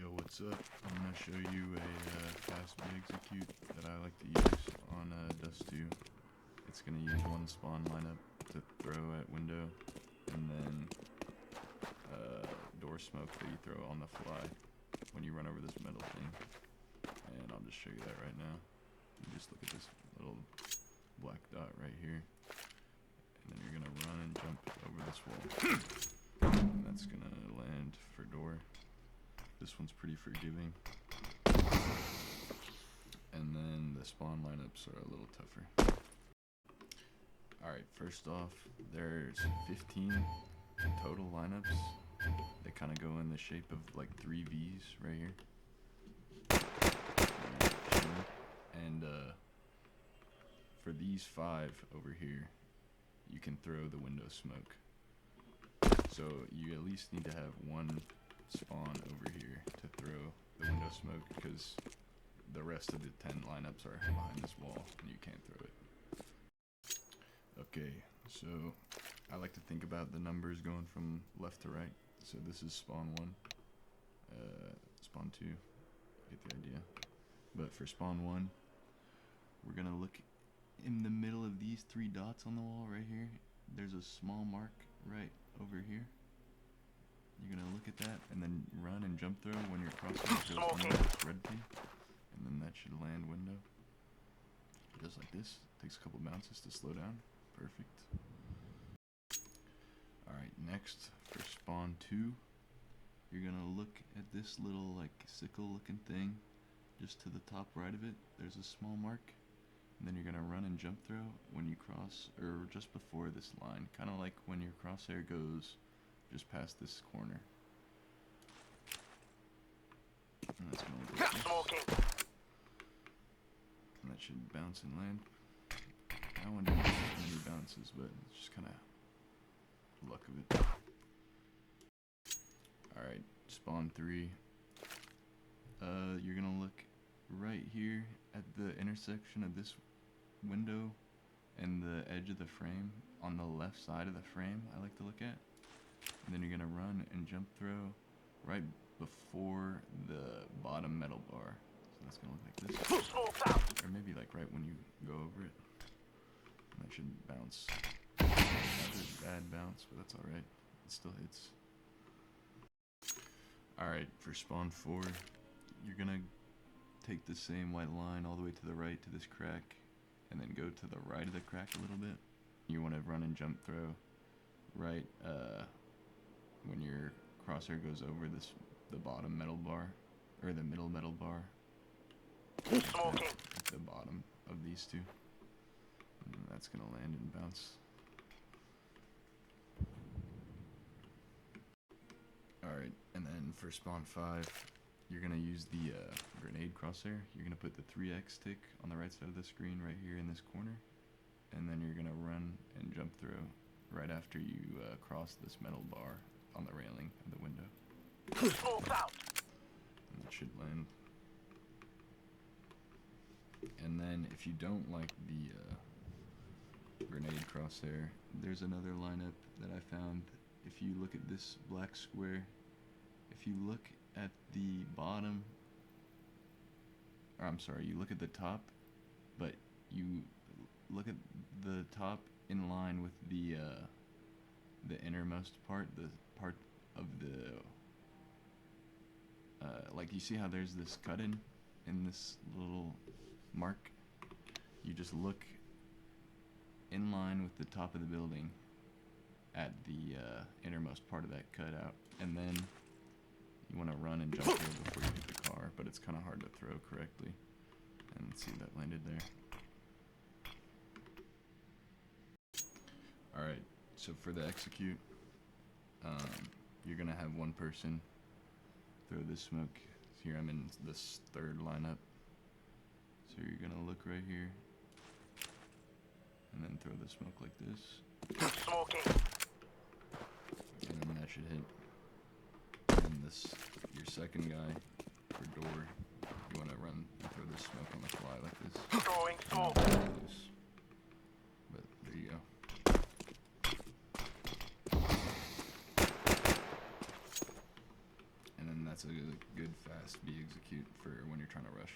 Yo, what's up? I'm gonna show you a fast execute that I like to use on Dust 2. It's gonna use one spawn lineup to throw at window, and then door smoke that you throw on the fly when you run over this metal thing. And I'll just show you that right now. You just look at this little black dot right here, and then you're gonna run and jump over this wall. And that's gonna land for door. This one's pretty forgiving. And then the spawn lineups are a little tougher. Alright, first off, there's 15 total lineups. They kind of go in the shape of like 3 V's right here. And for these 5 over here, you can throw the window smoke. So you at least need to have one spawn over here to throw the window smoke, because the rest of the 10 lineups are behind this wall and you can't throw it. Okay, so I like to think about the numbers going from left to right. So this is spawn 1, spawn 2, get the idea. But for spawn 1, we're gonna look in the middle of these 3 dots on the wall right here. There's a small mark right over here. You're gonna look at that and then run and jump throw when you're crossing this red thing, and then that should land window. Just like this. Takes a couple bounces to slow down. Perfect. Alright, next for spawn 2, you're gonna look at this little like sickle looking thing. Just to the top right of it, there's a small mark. And then you're gonna run and jump throw when you cross, or just before this line. Kinda like when your crosshair goes just past this corner. And that's gonna look like this. And that should bounce and land. That one didn't have many bounces, but it's just kinda luck of it. Alright, spawn 3. You're gonna look right here at the intersection of this window and the edge of the frame on the left side of the frame, I like to look at. And then you're gonna run and jump throw right before the bottom metal bar. So that's gonna look like this. Or maybe like right when you go over it. And that should bounce. That's a bad bounce, but that's alright. It still hits. Alright, for spawn 4, you're gonna take the same white line all the way to the right to this crack, and then go to the right of the crack a little bit. You want to run and jump throw right when your crosshair goes over the bottom metal bar, or the middle metal bar. At the bottom of these 2. And that's gonna land and bounce. Alright, and then for spawn 5, you're gonna use the grenade crosshair. You're gonna put the 3X tick on the right side of the screen right here in this corner, and then you're gonna run and jump through right after you cross this metal bar on the railing of the window. And that should land. And then if you don't like the grenade crosshair, there's another lineup that I found. If you look at this black square, if you look at the bottom, or I'm sorry, you look at the top, but you look at the top in line with the innermost part, the part of the, like you see how there's this cut in this little mark? You just look in line with the top of the building at the innermost part of that cutout, and then you want to run and jump through before you hit the car, but it's kind of hard to throw correctly. And let's see if that landed there. Alright, so for the execute, you're going to have one person throw this smoke. Here I'm in this 3rd lineup. So you're going to look right here, and then throw the smoke like this. And then that should hit. And this, your second guy, for door, you want to run and throw this smoke on the fly like this. Throwing smoke. But there you go. that's a good fast B execute for when you're trying to rush.